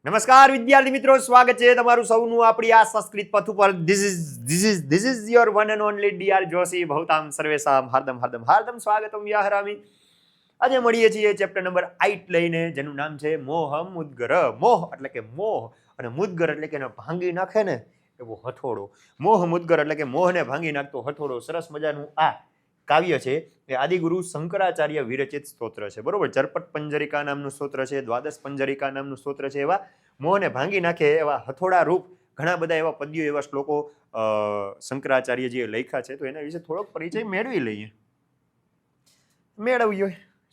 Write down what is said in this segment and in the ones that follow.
નમસ્કાર વિદ્યાર્થી મિત્રો, સ્વાગત છે તમારું સૌનું આપણી આ સંસ્કૃત પથ ઉપર. This is your one and only DR Joshi. ભવતામ સર્વેસામ હાર્દમ હાર્દમ હાર્દમ સ્વાગતમ વ્યાહરામી. આજે મળીએ છીએ ચેપ્ટર નંબર 8 લઈને, જેનું નામ છે મોહ મુદ્ગર. મોહ એટલે કે મોહ, અને મુદ્ગર એટલે કે એને ભાંગી નાખે ને એવો હથોડો. મોહ મુદ્ગર એટલે કે મોહને ભાંગી નાખતો હથોડો. સરસ મજાનું આ કાવ્ય છે એ આદિગુરુ શંકરાચાર્ય વિરચિત સ્તોત્ર છે. બરોબર, ચરપટ પંજરિકા નામનું સ્તોત્ર છે, દ્વાદશ પંજરિકા નામનું સ્તોત્ર છે. એવા મોહને ભાંગી નાખે એવા હથોડા રૂપ ઘણા બધા એવા પદ્યો, એવા શ્લોકો શંકરાચાર્યજીએ લખ્યા છે. તો એના વિશે થોડોક પરિચય મેળવીએ.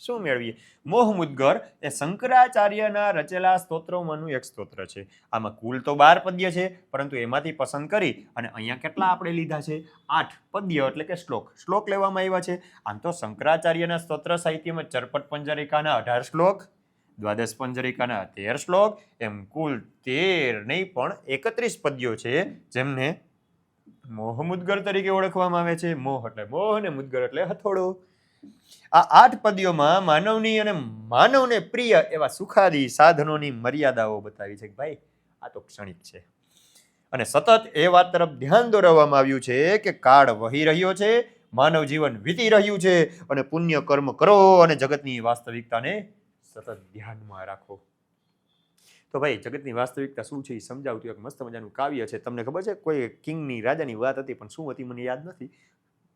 શું મેળવીએ? મોહ મુદ્ગર એ શંકરાચાર્યના રચેલા સ્તોત્રોમાંનું એક સ્તોત્ર છે. આમાં કુલ તો 12 પદ્ય છે, પરંતુ એમાંથી પસંદ કરી અને અહીંયા કેટલા આપણે લીધા છે? 8 પદ્ય એટલે કે શ્લોક લેવામાં આવ્યા છે. આમ તો શંકરાચાર્યના સ્તોત્ર સાહિત્યમાં ચરપટ પંજરિકાના 18 શ્લોક, દ્વાદશ પંજરિકાના 13 શ્લોક, એમ કુલ 13 નહીં પણ 31 પદ્યો છે, જેમને મોહ મુદ્ગર તરીકે ઓળખવામાં આવે છે. મોહ એટલે મોહ ને મુદ્ગર એટલે હથોડો. આ 8 પદ્યોમાં માનવની અને માનવને પ્રિય એવા સુખાદી સાધનોની મર્યાદાઓ બતાવી છે કે ભાઈ આ તો ક્ષણિક છે, અને સતત એ વાત તરફ ધ્યાન દોરવામાં આવ્યું છે કે કાળ વહી રહ્યો છે, માનવ જીવન વીતી રહ્યું છે, અને પુણ્ય કર્મ કરો અને જગતની વાસ્તવિકતાને સતત ધ્યાનમાં રાખો. તો ભાઈ જગતની વાસ્તવિકતા શું છે એ સમજાવતું એક મસ્ત મજાનું કાવ્ય છે. તમને ખબર છે, કોઈ કિંગની રાજાની વાત હતી, પણ શું હતી મને યાદ નથી.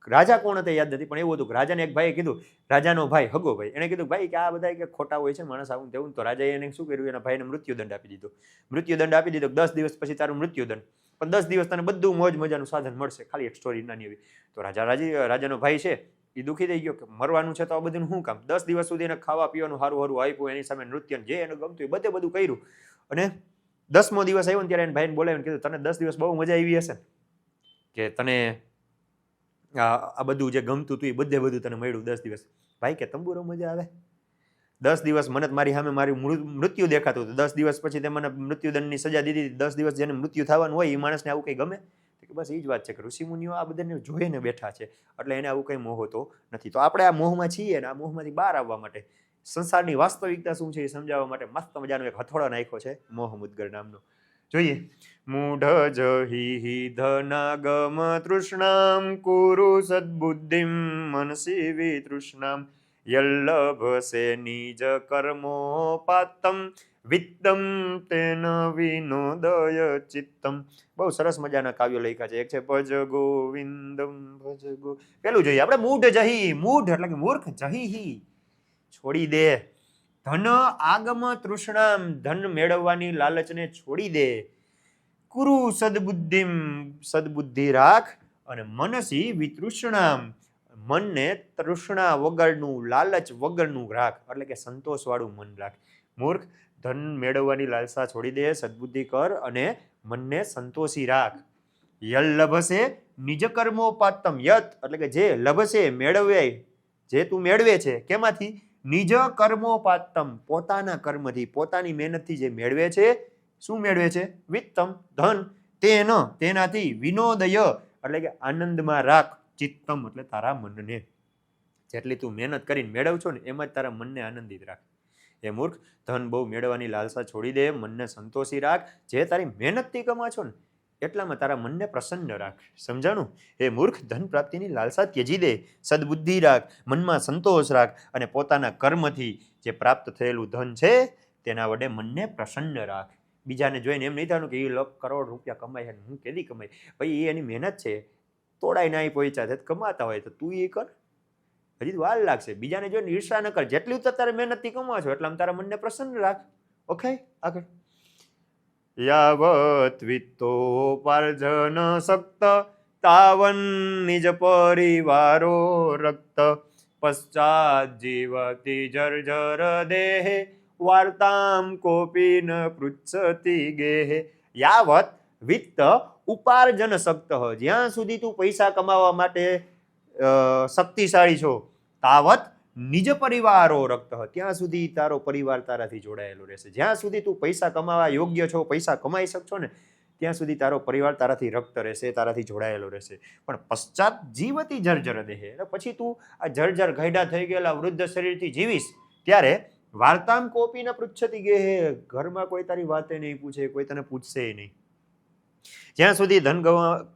રાજા કોણ હતા યાદ નથી, પણ એવું હતું કે રાજાને એક ભાઈએ કીધું, રાજાનો ભાઈ હગો ભાઈ, એને કીધું ભાઈ કે આ બધા કે ખોટા હોય છે માણસ આવું તેવું. તો રાજાએ એને શું કર્યું, એના ભાઈને મૃત્યુદંડ આપી દીધો. મૃત્યુદંડ આપી દીધો, 10 દિવસ પછી તારું મૃત્યુદંડ, પણ 10 દિવસ તને બધું મોજ મજાનું સાધન મળશે. ખાલી એક સ્ટોરી નાની એવી. તો રાજાનો ભાઈ છે એ દુઃખી થઈ ગયો કે મરવાનું છે તો આ બધું શું કામ? 10 દિવસ સુધી એને ખાવા પીવાનું સારું સારું આપ્યું, એની સામે નૃત્ય જે એને ગમતું એ બધું કર્યું, અને 10મો દિવસ આવ્યો ને ત્યારે એને ભાઈને બોલાવીને કીધું, તને 10 દિવસ બહુ મજા આવી હશે કે તને આ બધું જે ગમતું હતું એ બધું તને મળ્યું 10 દિવસ. ભાઈ કે તંબુરો મજા આવે? 10 દિવસ મને મારી સામે મારું મૃત્યુ દેખાતું હતું, 10 દિવસ પછી તે મને મૃત્યુદંડની સજા દીધી. 10 દિવસ જેને મૃત્યુ થવાનું હોય એ માણસને આવું કંઈ ગમે? કે બસ એ જ વાત છે કે ઋષિમુનિઓ આ બધાને જોઈને બેઠા છે, એટલે એને આવું કંઈ મોહ હોતો નથી. તો આપણે આ મોહમાં છીએ, અને આ મોહમાંથી બહાર આવવા માટે, સંસારની વાસ્તવિકતા શું છે એ સમજાવવા માટે મસ્ત મજાનો એક હથોડો નાખ્યો છે, મોહ મુદ્ગર નામનો. જોઈએ. મૂઢ જહિ ધનાગમ તૃષ્ણામ કુરુ સદ્બુદ્ધિમ મનસી વિતૃષ્ણામ યલ્લભસે નિજ કર્મોપાતમ વિત્તમ તેન વિનોદય ચિત્તમ. બહુ સરસ મજાના કાવ્યો લખ્યા છે. એક છે ભજ ગોવિંદમ ભજ ગો. પેલું જોઈએ આપણે, મૂઢ જહિ. મૂઢ એટલે કે મૂર્ખ, જહિ છોડી દે. ધન આગમ તૃષ્ણામ, ધન મેળવવાની લાલચને છોડી દે. કુરુ સદબુદ્ધિમ, સદબુદ્ધિ રાખ. અને મનસી વિતૃષ્ણામ, મનને તૃષ્ણા વગરનું, લાલચ વગરનું રાખ, એટલે કે સંતોષ વાળું મન રાખ. મૂર્ખ, ધન મેળવવાની લાલસા છોડી દે, સદબુદ્ધિ કર અને મનને સંતોષી રાખ. યલ લભસે નિજ કર્મોપાતમ. યત એટલે કે જે, લભસે મેળવે, જે તું મેળવે છે કેમાંથી? નિજ કર્મોપાતમ, પોતાના કર્મથી, પોતાની મહેનતથી જે મેળવે છે. શું મેળવે છે? વિત્તમ ધન, તેનાથી વિનોદય એટલે કે આનંદમાં રાખ. ચિત્તમ એટલે તારા મનને. જેટલી તું મહેનત કરીને મેળવ છો ને એમાં જ તારા મનને આનંદિત રાખ. એ મૂર્ખ, ધન બહુ મેળવવાની લાલસા છોડી દે, મનને સંતોષી રાખ. જે તારી મહેનતથી કમા છો ને એટલામાં તારા મનને પ્રસન્ન રાખ. સમજાણું? એ મૂર્ખ, ધન પ્રાપ્તિની લાલસા ત્યજી દે, સદબુદ્ધિ રાખ, મનમાં સંતોષ રાખ, અને પોતાના કર્મથી જે પ્રાપ્ત થયેલું ધન છે તેના વડે મનને પ્રસન્ન રાખ. બીજાને જોઈને એમ નહીં થવાનું કે એ લાખ કરોડ રૂપિયા કમાય છે, હું કેદી કમાય? ભાઈ એ એની મહેનત છે, તોડાઈ નાઈ પહોંચ્યા છે, કમાતા હોય તો તું એ કર, હજી વાર લાગશે. બીજાને જોઈને ઈર્ષા ન કર. જેટલી તારે મહેનતથી કમાવા છો એટલામાં તારા મનને પ્રસન્ન રાખ. ઓકે, આગળ. યાવત વિત્તોપાર્જન સક્ત તાવન નિજ પરિવારો રક્ત પશ્ચાત જીવતી જર્જર દેહે વાર્તામ કોપી ન પૃચ્છતિ ગેહે. યાવત વિત્ત ઉપાર્જન સક્ત, જ્યાં સુધી તું પૈસા કમાવા માટે શક્તિશાળી છો, તાવત નિજ પરિવારો રક્ત, ત્યાં સુધી તારો પરિવાર તારાથી જોડાયેલો રહેશે. જ્યાં સુધી તું પૈસા કમાવા યોગ્ય છો, પૈસા કમાઈ શકશો ને, ત્યાં સુધી તારો પરિવાર તારાથી રક્ત રહેશે, તારાથી જોડાયેલો રહેશે. પણ પશ્ચાત જીવતી જર્જર દેહે, પછી તું આ જર્જર ઘાયડા થઈ ગયેલા વૃદ્ધ શરીરથી જીવીશ ત્યારે વાર્તામ કોપી ન પૃચ્છતી ગેહે, ઘરમાં કોઈ તારી વાતે નહીં પૂછે, કોઈ તને પૂછશે નહીં. જ્યાં સુધી ધન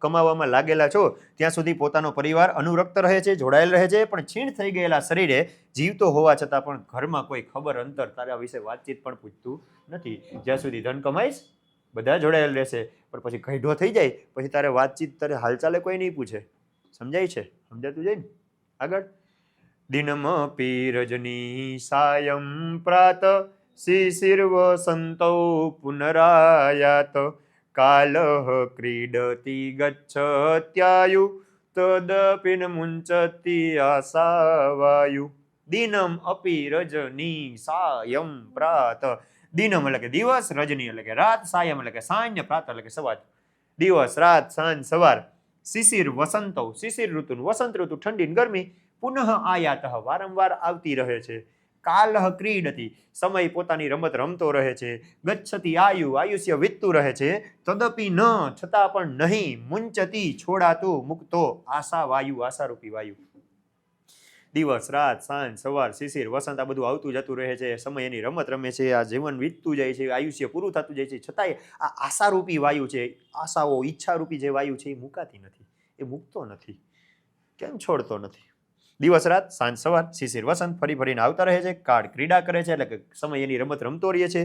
કમાવામાં લાગેલા છો ત્યાં સુધી પોતાનો પરિવાર અનુરક્ત રહે છે, જોડાયેલ રહે છે, પણ છીણ થઈ ગયેલા શરીરે જીવતો હોવા છતાં પણ ઘરમાં કોઈ ખબર અંતર તારા વિશે વાતચીત પણ પૂછતું નથી. જ્યાં સુધી ધન કમાઈશ બધા જોડાયેલ રહેશે, પણ પછી ગઈઢો થઈ જાય પછી તારે વાતચીત, તારે હાલચાલે કોઈ નહીં પૂછે. સમજાય છે? સમજાતું જાય ને? આગળ. દિનમપી રજની સાયં પ્રાત શિશિર્વ સંતો પુનરાયાત કાલઃ ક્રીડતી ગચ્છત્યાયુ તદપિ ન મુંચતિ આસાવાયુ. દિનમ અપી રજની સાયં પ્રાત. દિનમ એટલે કે દિવસ, રજની એટલે કે રાત, સાયમ એટલે કે સાંજ, પ્રાત એટલે કે સવાર. દિવસ, રાત, સાંજ, સવાર. શિશિર વસંતો, શિશિર ઋતુ, વસંત ઋતુ ઠંડી ગરમી. પુનઃ આયાતઃ વારંવાર આવતી રહે છે. કાલઃ ક્રીડતી સમય પોતાની રમત રમતો રહે છે. ગચ્છતિ આયુ આયુષ્ય વીતતું રહે છે. તદપિ ન છતાં પણ નહીં. મુંચતી છોડાતું મુક્તો આશા વાયુ આશારૂપી વાયુ. દિવસ, રાત, સાંજ, સવાર, શિશિર, વસંત આ બધું આવતું જતું રહે છે. સમય એની રમત રમે છે. આ જીવન વીતતું જાય છે, આયુષ્ય પૂરું થતું જાય છે. છતાંય આ આશારૂપી વાયુ છે, આશાઓ ઈચ્છારૂપી જે વાયુ છે એ મુકાતી નથી, એ મૂકતો નથી. કેમ છોડતો નથી? દિવસ, રાત, સાંજ, સવાર, શિશિર, વસંત ફરી ફરીને આવતા રહે છે. કાળ ક્રીડા કરે છે એટલે કે સમય એની રમત રમતો રહે છે.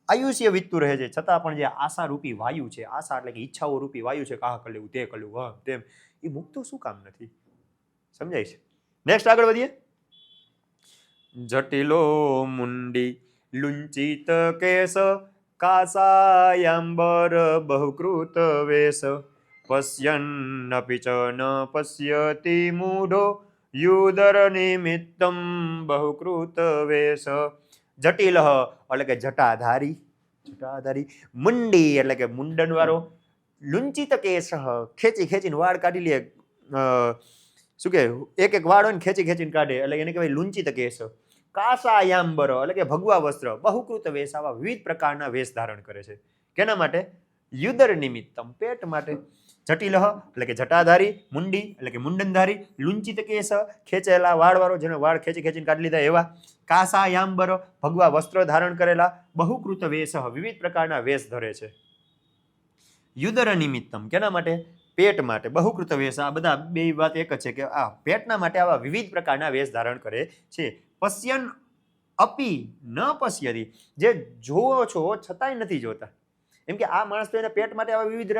આયુષ્ય વીતતું રહે છે, છતાં પણ જે આશારૂપી વાયુ છે, આશા એટલે કે ઈચ્છાઓ રૂપી વાયુ છે, કાહ કરી લેવું, તે કરી લેવું, હા તેમ, એ મૂકતો શું કામ નથી? સમજાય છે? નેક્સ્ટ આગળ વધીએ. જટિલો મુંડી લુંચિત કેશ કાસાયાંબર બહુકૃત વેશ પશ્યન્નપિ ચ ન પશ્યતિ મૂઢો યુદર નિમિત્તમ બહુકૃત વેશ. જટિલ એટલે કે જટાધારી, જટાધારી. મુંડી એટલે કે મુંડન વાળો. લુંચિત કેશ ખેંચી ખેંચીને વાળ કાઢી લે, શું કે એક એક વાળ હોય ને ખેંચી ખેંચીને કાઢે એટલે એને કહેવાય લુંચિત કેશ. કાસાયાંબર એટલે કે ભગવા વસ્ત્ર. બહુકૃત વેશ આવા વિવિધ પ્રકારના વેશ ધારણ કરે છે. કેના માટે? યુદર નિમિત્તમ પેટ માટે. જટિલ એટલે કે જટાધારી, મુંડી એટલે કે મુંડનધારી, લુંચિત કેશ ખેંચેલા વાળવાળો, જેને વાળ ખેંચી ખેંચીને કાઢી લીધા એવા. કાસાયાંબર ભગવા વસ્ત્ર ધારણ કરેલા. બહુકૃત વેશ વિવિધ પ્રકારના વેશ ધરે છે. યુદર નિમિત્તમ કેના માટે? પેટ માટે. બહુકૃત વેશ આ બધા બે વાત એક જ છે કે આ પેટના માટે આવા વિવિધ પ્રકારના વેશ ધારણ કરે છે. પશ્યન અપી ન પશ્યતિ જે જોવો છો છતાંય નથી જોતા. એમ કે આ માણસ તો એના પેટ માટે આવા વિવિધ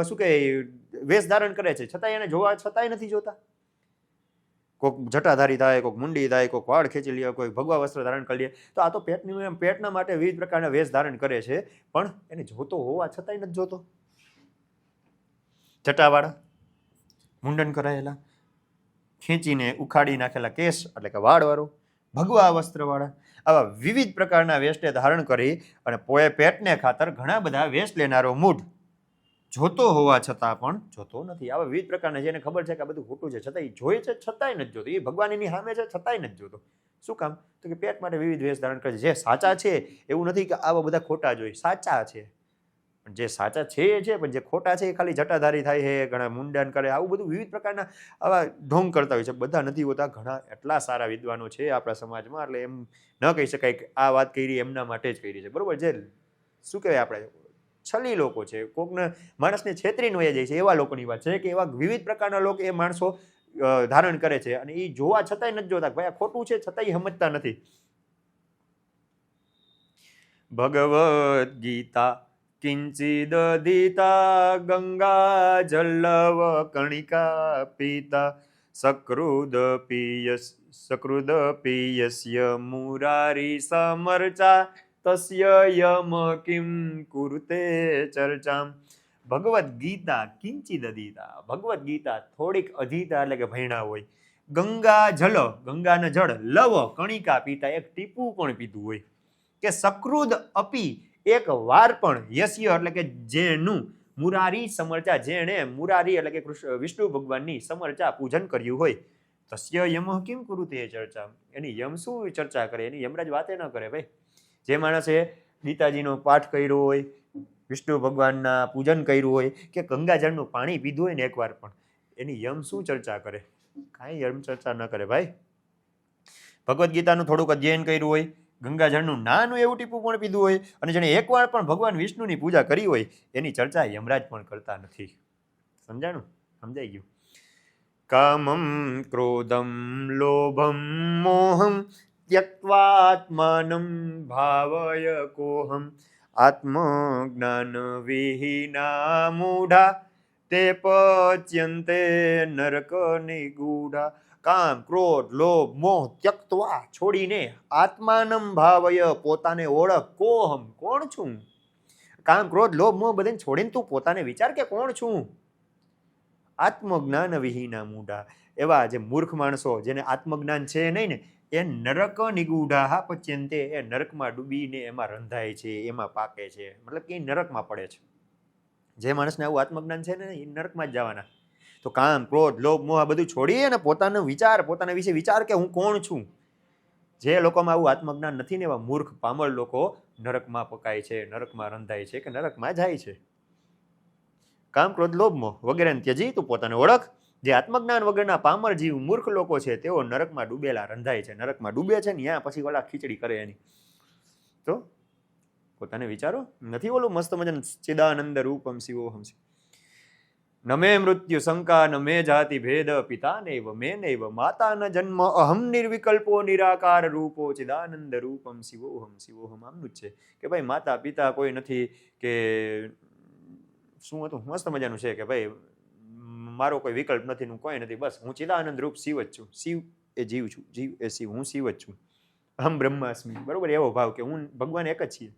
શું કે વેશ ધારણ કરે છે, છતાંય એને જોવા છતાંય નથી જોતા. કોઈક જટાધારી થાય, કોઈક મુંડી થાય, કોઈક વાળ ખેંચી લે, કોઈ ભગવા વસ્ત્ર ધારણ કરી લે. તો આ તો પેટના માટે વિવિધ પ્રકારના વેશ ધારણ કરે છે, પણ એને જોતો હોવા છતાંય નથી જોતો. જટાવાળા, મુંડન કરાયેલા, ખેંચીને ઉખાડી નાખેલા કેસ એટલે કે વાળવાળો, ભગવા વસ્ત્રવાળા, આવા વિવિધ પ્રકારના વેશને ધારણ કરી અને પોએ પેટને ખાતર ઘણા બધા વેશ લેનારો મૂઢ જોતો હોવા છતાં પણ જોતો નથી. આવા વિવિધ પ્રકારના જેને ખબર છે કે આ બધું ખોટું છે, છતાંય જોઈ છે છતાંય નથી જોતો. એ ભગવાન એની સામે છે છતાંય નથી જોતો. શું કામ? તો કે પેટ માટે વિવિધ વેશ ધારણ કરે છે. જે સાચા છે એવું નથી કે આવા બધા ખોટા જોઈ, સાચા છે. પણ જે સાચા છે એ છે, પણ જે ખોટા છે એ ખાલી જટાધારી થાય છે, ઘણા મુંડન કરે, આવું બધું વિવિધ પ્રકારના આવા ઢોંગ કરતા હોય છે. બધા નથી હોતા, ઘણા એટલા સારા વિદ્વાનો છે આપણા સમાજમાં, એટલે એમ ન કહી શકાય કે આ વાત કરી એમના માટે જ કરી છે. બરોબર? જે શું કહેવાય આપણે છલી લોકો છે, કોકને માણસને છેતરીને વયા જાય છે, એવા લોકોની વાત છે કે એવા વિવિધ પ્રકારના લોકો એ માણસો ધારણ કરે છે અને એ જોવા છતાંય નથી જોતા. ભાઈ આ ખોટું છે છતાંય સમજતા નથી. ભગવદ્ ગીતા કિંચિદદિતા ગંગા જલ્લવ કણિકા પીતા સકૃદ પિયસ્ય મુરારી સમર્ચા તસ્ય યમ કિમ કુરુતે ચર્ચામ. ભગવદ્ ગીતા કિંચિદદિતા, ભગવદ્ ગીતા થોડીક અધીતા એટલે કે ભણ્યા હોય. ગંગા જલ, ગંગાના જળ, લવ કણિકા પીતા એક ટીપું પણ પીધું હોય. કે સકૃદ અપી એક વાર પણ, યસ્ય એટલે કે જેનું, મુરારી સમર્ચા જેણે, મુરારી એટલે કે વિષ્ણુ ભગવાનની સમર્ચા પૂજન કર્યું હોય. તસ્ય યમ કિમ કુરુતે ચર્ચા, એની યમ શું ચર્ચા કરે, એની યમરાજ વાતે ન કરે. ભાઈ જે માણસે ગીતાજીનો પાઠ કર્યો હોય, વિષ્ણુ ભગવાનના પૂજન કર્યું હોય, કે ગંગાજળનું પાણી પીધું હોય ને એકવાર પણ, એની યમ શું ચર્ચા કરે? કાંઈ યમ ચર્ચા ન કરે ભાઈ. ભગવદ્ ગીતાનું થોડુંક અધ્યયન કર્યું હોય, ગંગાજળનું નાનું એવું ટીપું પણ પીધું હોય અને જેણે એકવાર પણ ભગવાન વિષ્ણુની પૂજા કરી હોય એની ચર્ચા યમરાજ પણ કરતા નથી. સમજાણું? સમજાઈ ગયું? કામમ ક્રોધમ લોભમ મોહમ ત્યક્ત્વાત્માનમ ભાવય કોહમ આત્મજ્ઞાન વિહીના મૂઢા તે પચ્યંતે નરક નિગૂઢા. કામ ક્રોધ લોભ મોહ ત્યક્ત્વા છોડીને આત્માનમ ભાવય પોતાને ઓળખ કોહમ કોણ છું. કામ ક્રોધ લોભ મોહ બધાને છોડીને તું પોતાને વિચાર કે કોણ છું. આત્મજ્ઞાન વિહીના મૂઢા એવા જે મૂર્ખ માણસો જેને આત્મજ્ઞાન છે નહીં ને એ નરક નિગૂઢા પચ્યંતે એ નરકમાં ડૂબીને એમાં રંધાય છે, એમાં પાકે છે, મતલબ કે નરકમાં પડે છે. જે માણસને આવું આત્મજ્ઞાન છે ને એ નરકમાં જ જવાના. તો કામ ક્રોધ લોભ મોહ આ બધું છોડી અને પોતાનો વિચાર પોતાના વિશે વિચાર કે હું કોણ છું. જે લોકોમાં આવું આત્મજ્ઞાન નથી ને એવા મૂર્ખ પામર લોકો નરકમાં પકાય છે, નરકમાં રંધાય છે કે નરકમાં જાય છે. કામ ક્રોધ લોભ મોહ વગેરેને ત્યજી તું પોતાને ઓળખ. જે આત્મજ્ઞાન વગરના પામર જીવ મૂર્ખ લોકો છે તેઓ નરકમાં ડૂબેલા રંધાય છે, નરકમાં ડૂબે છે ને ત્યાં પછી ઓલા ખીચડી કરે એની. તો પોતાને વિચારો. નથી ઓલું મસ્ત મજાનું ચિદાનંદ રૂપમ શિવોહમ શિવ નમે મૃત્યુ શંકા ન મે જાતિ ભેદ પિતા નૈવ મે નૈવ માતા ન જન્મ અહમ નિર્વિકલ્પો નિરાકાર રૂપો ચિદાનંદ રૂપમ શિવોહમ શિવોહમ. આમનું જ છે કે ભાઈ માતા પિતા કોઈ નથી કે શું હતું મસ્ત મજાનું છે કે ભાઈ મારો કોઈ વિકલ્પ નથી, હું કોઈ નથી, બસ હું ચિદાનંદ રૂપ શિવ જ છું. શિવ એ જીવ છું, જીવ એ શિવ, હું શિવ જ છું. અહમ બ્રહ્માસ્મિ. બરોબર? એવો ભાવ કે હું ભગવાન એક જ છીએ.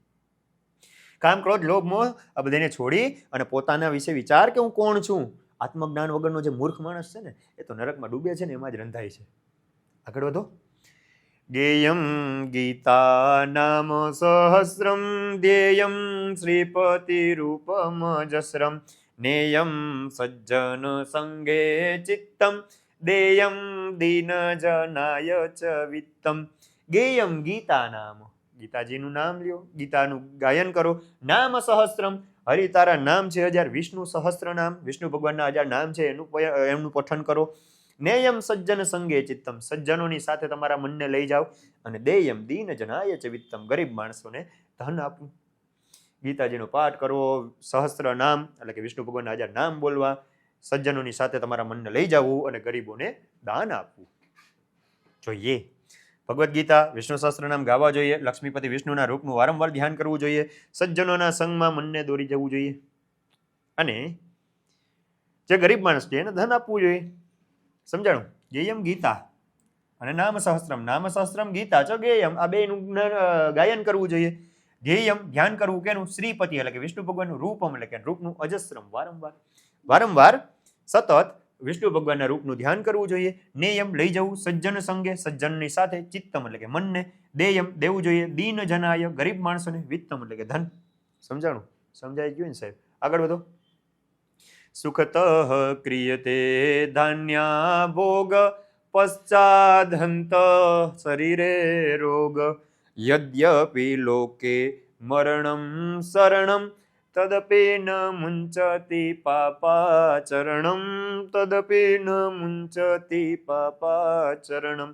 કામ ક્રોધ લોભ મોહ આ બધાને છોડી અને પોતાના વિશે વિચાર કે હું કોણ છું. આત્મજ્ઞાન વગરનો જે મૂર્ખ માણસ છે ને એ તો નરકમાં ડૂબે છે ને એમાં જ રંધાય છે. આગળ વધો. ગેયમ ગીતા નામ સહસ્રમ ધ્યેયમ શ્રીપતિ રૂપમ જસ્રમ નેયમ સજ્જન સંગે ચિત્તમ દેયમ દીન જનાય ચ વિત્તમ. ગેયમ ગીતા નામ ગીતાજીનું નામ લ્યો, ગીતાનું ગાયન કરો. નામ સહસ્ત્રમ હરિ તારા નામ છે 1000, વિષ્ણુ સહસ્ત્ર નામ વિષ્ણુ ભગવાનના 1000 નામ છે એમનું પઠન કરો. નેયમ સજ્જન સંગે ચિત્તમ સજ્જનોની સાથે તમારા મનને લઈ જાઓ. અને દેયમ દીન જનાય ચ વિત્તમ ગરીબ માણસોને ધન આપવું. ગીતાજીનો પાઠ કરવો, સહસ્ત્ર નામ એટલે કે વિષ્ણુ ભગવાનના 1000 નામ બોલવા, સજ્જનોની સાથે તમારા મનને લઈ જવું અને ગરીબોને દાન આપવું જોઈએ. ભગવદ્ ગીતા વિષ્ણુ સહસ્ત્ર નામ ગાવા જોઈએ. લક્ષ્મીપતિ વિષ્ણુના રૂપનું વારંવાર ધ્યાન કરવું જોઈએ. સજ્જનોના સંગમાં મનને દોરી જવું જોઈએ અને જે ગરીબ માણસ છે એને ધન આપવું જોઈએ. સમજાણું? ગેયમ ગીતા અને નામ સહસ્ત્રમ. નામ સહસ્ત્રમ ગીતા ચ ગેયમ આ બેનું ગાયન કરવું જોઈએ. ધ્યેયમ ધ્યાન કરવું કેનું? શ્રીપતિ એટલે કે વિષ્ણુ ભગવાનનું રૂપમ એટલે કે રૂપનું અજસ્રમ વારંવાર સતત વિષ્ણુ ભગવાનના રૂપનું ધ્યાન કરવું જોઈએ. નેયમ લઈ જવું સજ્જન સંગે સજ્જનની સાથે, ચિત્તમ એટલે કે મનને, દેયમ દેવું જોઈએ, દીન જનાય ગરીબ માણસોને, વિત્તમ એટલે કે ધન. સમજાણું? સમજાઈ ગયું ને સાહેબ? આગળ વધો. સુખતઃ ક્રિયતે ધાન્યા ભોગ પશ્ચાદહંત શરીરે રોગ યદ્યપિ લોકે મરણમ શરણમ તદપે ન મુંચતિ પાપાચરણમ તદપે ન મુંચતિ પાપાચરણમ.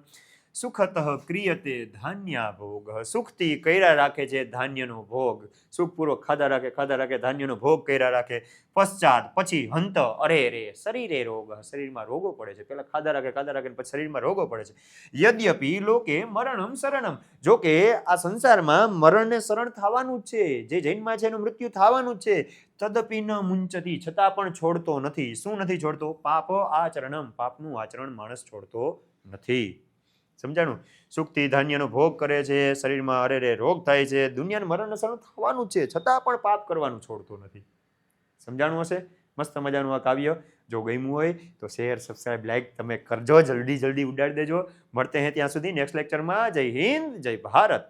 સુખતઃ ક્રિયતે ધાન્યા ભોગ સુખથી કર્યા રાખે છે ધાન્યનો ભોગ. સુખપૂર્વક ખાધા રાખે ધાન્યનો ભોગ કર્યા રાખે. પશ્ચાત પછી હંત અરે રે શરીરે રોગ શરીરમાં રોગો પડે છે. પેલા ખાધા રાખે પછી શરીરમાં રોગો પડે છે. યદ્યપિ લોકે મરણમ શરણમ જો કે આ સંસારમાં મરણને શરણ થવાનું જ છે. જે જન્મમાં છે એનું મૃત્યુ થવાનું જ છે. તદપી ન મુંચતી છતાં પણ છોડતો નથી. શું નથી છોડતો? પાપ આચરણમ પાપનું આચરણ માણસ છોડતો નથી. સમજાણું? સુખથી ધાન્યનો ભોગ કરે છે, શરીરમાં અરે રે રોગ થાય છે, દુનિયાને મરણ શરણ થવાનું છે છતાં પણ પાપ કરવાનું છોડતો નથી. સમજાણું હશે? મસ્ત મજાનું આ કાવ્ય. જો ગમ્યું હોય તો શેર સબસ્ક્રાઇબ લાઈક તમે કરજો. જલ્દી ઉડાડી દેજો. મળતે હે ત્યાં સુધી નેક્સ્ટ લેક્ચરમાં. જય હિન્દ, જય ભારત.